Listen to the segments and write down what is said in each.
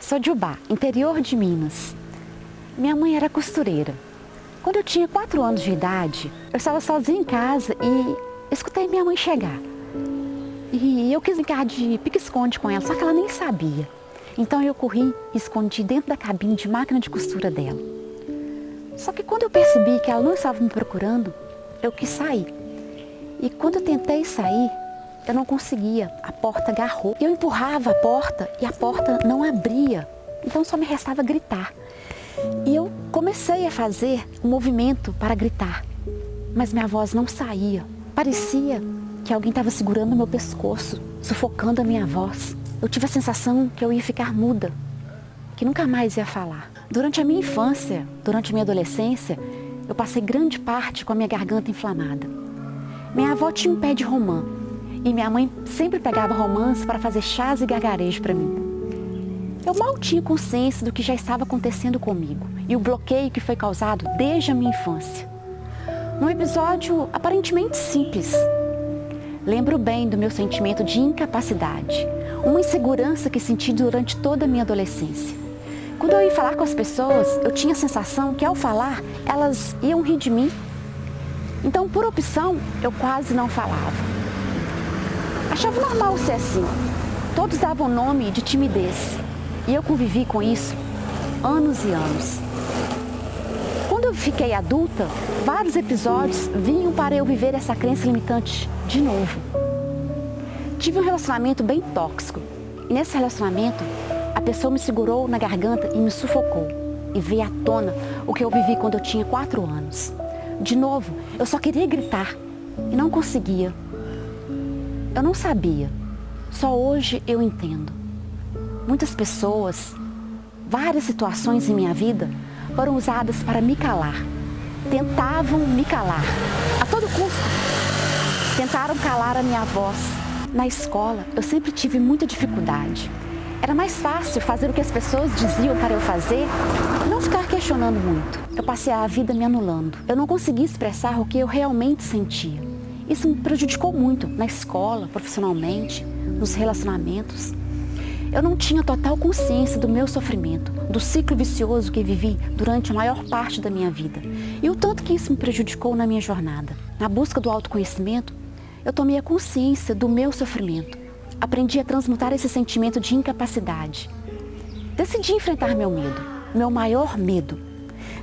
Sou de Ubá, interior de Minas. Minha mãe era costureira. Quando eu tinha 4 anos de idade, eu estava sozinha em casa e escutei minha mãe chegar. E eu quis brincar de pique-esconde com ela, só que ela nem sabia. Então eu corri e escondi dentro da cabine de máquina de costura dela. Só que quando eu percebi que ela não estava me procurando, eu quis sair. E quando eu tentei sair, eu não conseguia, a porta agarrou. Eu empurrava a porta e a porta não abria, então só me restava gritar. E eu comecei a fazer um movimento para gritar, mas minha voz não saía. Parecia que alguém estava segurando meu pescoço, sufocando a minha voz. Eu tive a sensação que eu ia ficar muda, que nunca mais ia falar. Durante a minha infância, durante a minha adolescência, eu passei grande parte com a minha garganta inflamada. Minha avó tinha um pé de romã. E minha mãe sempre pegava romãs para fazer chás e gargarejo para mim. Eu mal tinha consciência do que já estava acontecendo comigo e o bloqueio que foi causado desde a minha infância. Num episódio aparentemente simples, lembro bem do meu sentimento de incapacidade, uma insegurança que senti durante toda a minha adolescência. Quando eu ia falar com as pessoas, eu tinha a sensação que ao falar, elas iam rir de mim. Então, por opção, eu quase não falava. Achava normal ser assim. Todos davam o nome de timidez. E eu convivi com isso anos e anos. Quando eu fiquei adulta, vários episódios vinham para eu viver essa crença limitante de novo. Tive um relacionamento bem tóxico. E nesse relacionamento, a pessoa me segurou na garganta e me sufocou. E veio à tona o que eu vivi quando eu tinha 4 anos. De novo, eu só queria gritar e não conseguia. Eu não sabia, só hoje eu entendo. Muitas pessoas, várias situações em minha vida foram usadas para me calar. Tentavam me calar, a todo custo. Tentaram calar a minha voz. Na escola, eu sempre tive muita dificuldade. Era mais fácil fazer o que as pessoas diziam para eu fazer e não ficar questionando muito. Eu passei a vida me anulando. Eu não conseguia expressar o que eu realmente sentia. Isso me prejudicou muito na escola, profissionalmente, nos relacionamentos. Eu não tinha total consciência do meu sofrimento, do ciclo vicioso que vivi durante a maior parte da minha vida e o tanto que isso me prejudicou na minha jornada. Na busca do autoconhecimento, eu tomei a consciência do meu sofrimento. Aprendi a transmutar esse sentimento de incapacidade. Decidi enfrentar meu medo, meu maior medo.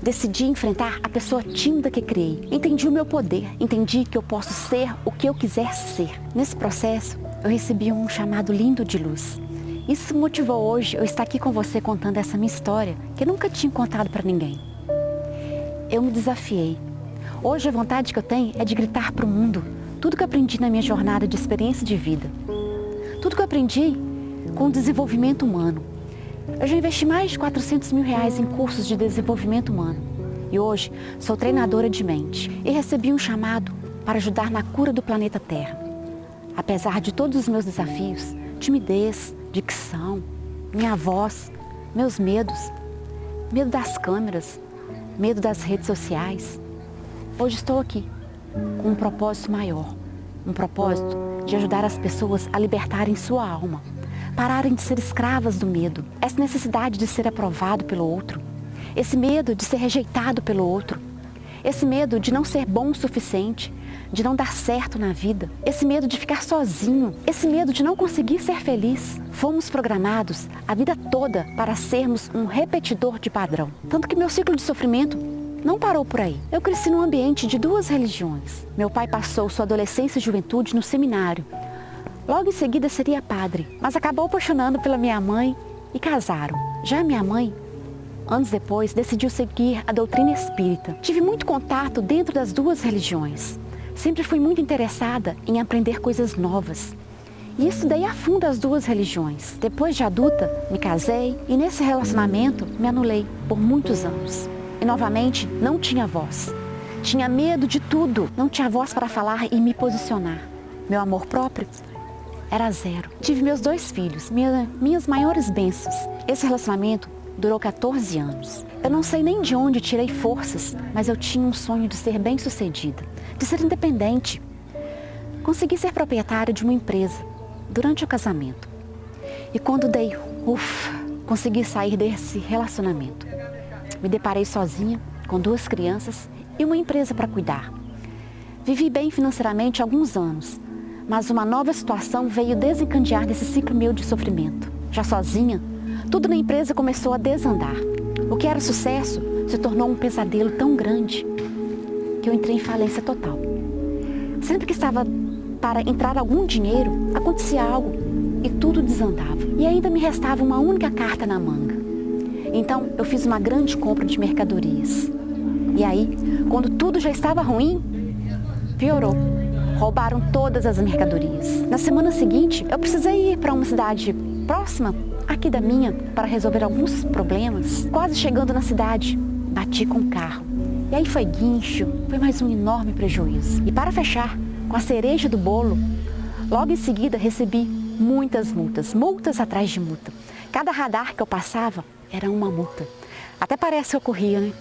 Decidi enfrentar a pessoa tímida que criei. Entendi o meu poder, entendi que eu posso ser o que eu quiser ser. Nesse processo, eu recebi um chamado lindo de luz. Isso motivou hoje eu estar aqui com você contando essa minha história, que eu nunca tinha contado para ninguém. Eu me desafiei. Hoje a vontade que eu tenho é de gritar para o mundo tudo que eu aprendi na minha jornada de experiência de vida. Tudo que eu aprendi com o desenvolvimento humano. Eu já investi mais de R$400 mil em cursos de desenvolvimento humano. E hoje sou treinadora de mente e recebi um chamado para ajudar na cura do planeta Terra. Apesar de todos os meus desafios, timidez, dicção, minha voz, meus medos, medo das câmeras, medo das redes sociais, hoje estou aqui com um propósito maior. Um propósito de ajudar as pessoas a libertarem sua alma. Pararem de ser escravas do medo, essa necessidade de ser aprovado pelo outro, esse medo de ser rejeitado pelo outro, esse medo de não ser bom o suficiente, de não dar certo na vida, esse medo de ficar sozinho, esse medo de não conseguir ser feliz. Fomos programados a vida toda para sermos um repetidor de padrão. Tanto que meu ciclo de sofrimento não parou por aí. Eu cresci num ambiente de 2 religiões. Meu pai passou sua adolescência e juventude no seminário. Logo em seguida seria padre, mas acabou apaixonando pela minha mãe e casaram. Já minha mãe, anos depois, decidiu seguir a doutrina espírita. Tive muito contato dentro das 2 religiões. Sempre fui muito interessada em aprender coisas novas. E estudei a fundo as 2 religiões. Depois de adulta, me casei e nesse relacionamento me anulei por muitos anos. E novamente, não tinha voz. Tinha medo de tudo. Não tinha voz para falar e me posicionar. Meu amor próprio era 0. Tive meus 2 filhos, minhas maiores bênçãos. Esse relacionamento durou 14 anos. Eu não sei nem de onde tirei forças, mas eu tinha um sonho de ser bem-sucedida, de ser independente. Consegui ser proprietária de uma empresa durante o casamento. E quando dei consegui sair desse relacionamento. Me deparei sozinha, com 2 crianças e uma empresa para cuidar. Vivi bem financeiramente há alguns anos, mas uma nova situação veio desencadear desse ciclo meu de sofrimento. Já sozinha, tudo na empresa começou a desandar. O que era sucesso se tornou um pesadelo tão grande que eu entrei em falência total. Sempre que estava para entrar algum dinheiro, acontecia algo e tudo desandava. E ainda me restava uma única carta na manga. Então eu fiz uma grande compra de mercadorias. E aí, quando tudo já estava ruim, piorou. Roubaram todas as mercadorias. Na semana seguinte, eu precisei ir para uma cidade próxima aqui da minha para resolver alguns problemas. Quase chegando na cidade, bati com o carro. E aí foi guincho, foi mais um enorme prejuízo. E para fechar, com a cereja do bolo, logo em seguida recebi muitas multas, multas atrás de multa. Cada radar que eu passava era uma multa. Até parece que eu corria, né?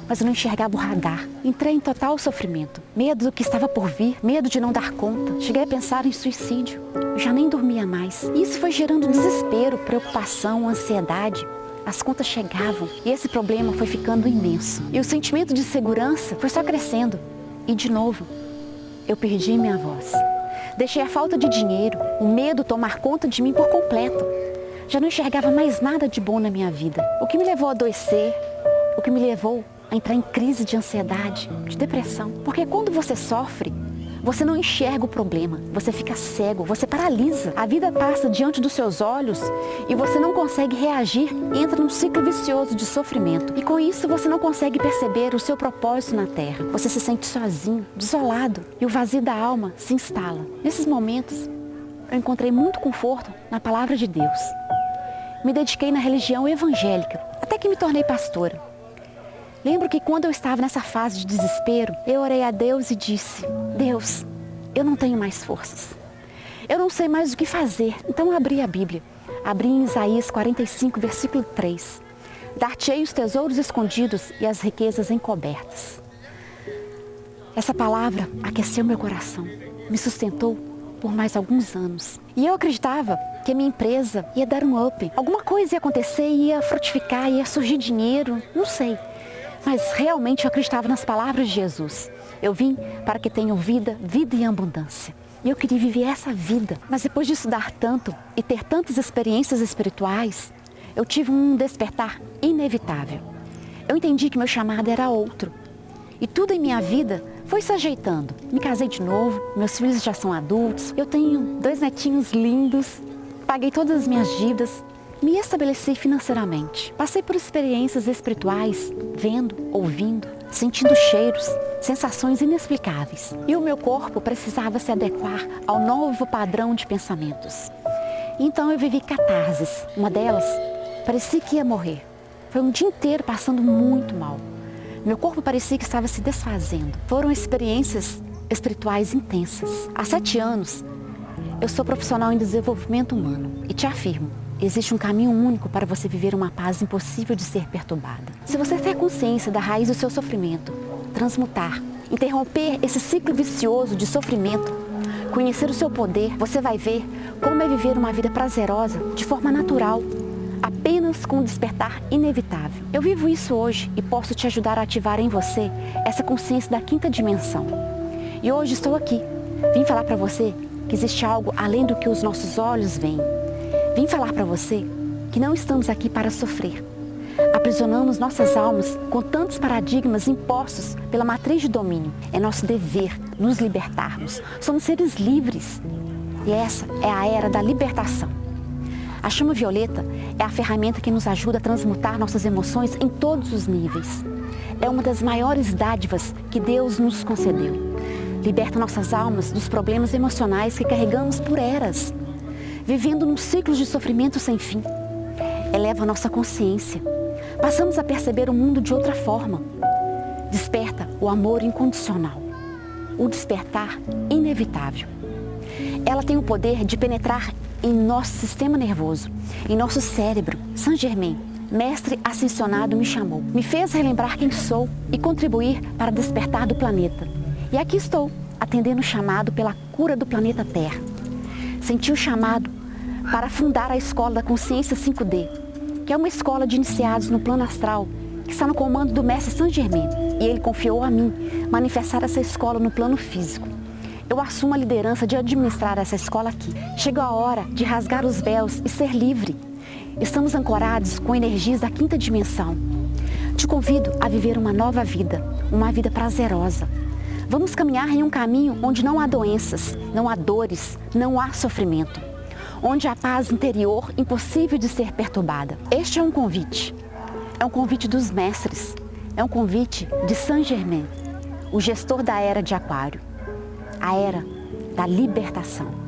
Mas eu não enxergava o radar. Entrei em total sofrimento. Medo do que estava por vir, medo de não dar conta. Cheguei a pensar em suicídio. Eu já nem dormia mais. E isso foi gerando desespero, preocupação, ansiedade. As contas chegavam e esse problema foi ficando imenso. E o sentimento de segurança foi só crescendo. E de novo, eu perdi minha voz. Deixei a falta de dinheiro, o medo tomar conta de mim por completo. Já não enxergava mais nada de bom na minha vida. O que me levou a adoecer, o que me levou a entrar em crise de ansiedade, de depressão. Porque quando você sofre, você não enxerga o problema, você fica cego, você paralisa. A vida passa diante dos seus olhos e você não consegue reagir e entra num ciclo vicioso de sofrimento. E com isso você não consegue perceber o seu propósito na Terra. Você se sente sozinho, desolado e o vazio da alma se instala. Nesses momentos, eu encontrei muito conforto na palavra de Deus. Me dediquei na religião evangélica, até que me tornei pastora. Lembro que quando eu estava nessa fase de desespero, eu orei a Deus e disse: Deus, eu não tenho mais forças. Eu não sei mais o que fazer. Então eu abri a Bíblia. Abri em Isaías 45, versículo 3. Dar-te-ei os tesouros escondidos e as riquezas encobertas. Essa palavra aqueceu meu coração, me sustentou por mais alguns anos. E eu acreditava que a minha empresa ia dar um up. Alguma coisa ia acontecer, ia frutificar, ia surgir dinheiro, não sei. Mas realmente eu acreditava nas palavras de Jesus. Eu vim para que tenham vida, vida em abundância. E eu queria viver essa vida. Mas depois de estudar tanto e ter tantas experiências espirituais, eu tive um despertar inevitável. Eu entendi que meu chamado era outro. E tudo em minha vida foi se ajeitando. Me casei de novo, meus filhos já são adultos, eu tenho 2 netinhos lindos, paguei todas as minhas dívidas. Me estabeleci financeiramente. Passei por experiências espirituais, vendo, ouvindo, sentindo cheiros, sensações inexplicáveis. E o meu corpo precisava se adequar ao novo padrão de pensamentos. Então eu vivi catarses. Uma delas, parecia que ia morrer. Foi um dia inteiro passando muito mal. Meu corpo parecia que estava se desfazendo. Foram experiências espirituais intensas. Há 7 anos, eu sou profissional em desenvolvimento humano e te afirmo, existe um caminho único para você viver uma paz impossível de ser perturbada. Se você ter consciência da raiz do seu sofrimento, transmutar, interromper esse ciclo vicioso de sofrimento, conhecer o seu poder, você vai ver como é viver uma vida prazerosa de forma natural, apenas com um despertar inevitável. Eu vivo isso hoje e posso te ajudar a ativar em você essa consciência da 5ª dimensão. E hoje estou aqui, vim falar para você que existe algo além do que os nossos olhos veem. Vim falar para você que não estamos aqui para sofrer. Aprisionamos nossas almas com tantos paradigmas impostos pela matriz de domínio. É nosso dever nos libertarmos. Somos seres livres. E essa é a era da libertação. A chama violeta é a ferramenta que nos ajuda a transmutar nossas emoções em todos os níveis. É uma das maiores dádivas que Deus nos concedeu. Liberta nossas almas dos problemas emocionais que carregamos por eras, vivendo num ciclo de sofrimento sem fim. Eleva nossa consciência. Passamos a perceber o mundo de outra forma. Desperta o amor incondicional. O despertar inevitável. Ela tem o poder de penetrar em nosso sistema nervoso, em nosso cérebro. Saint Germain, mestre ascensionado, me chamou. Me fez relembrar quem sou e contribuir para despertar do planeta. E aqui estou, atendendo o chamado pela cura do planeta Terra. Senti o chamado para fundar a Escola da Consciência 5D que é uma escola de iniciados no plano astral, que está no comando do mestre Saint Germain, e ele confiou a mim manifestar essa escola no plano físico. Eu assumo a liderança de administrar essa escola aqui. Chegou a hora de rasgar os véus e ser livre. Estamos ancorados com energias da quinta dimensão. Te convido a viver uma nova vida, uma vida prazerosa. Vamos caminhar em um caminho onde não há doenças, não há dores, não há sofrimento. Onde há paz interior impossível de ser perturbada. Este é um convite dos mestres, é um convite de Saint Germain, o gestor da era de Aquário, a era da libertação.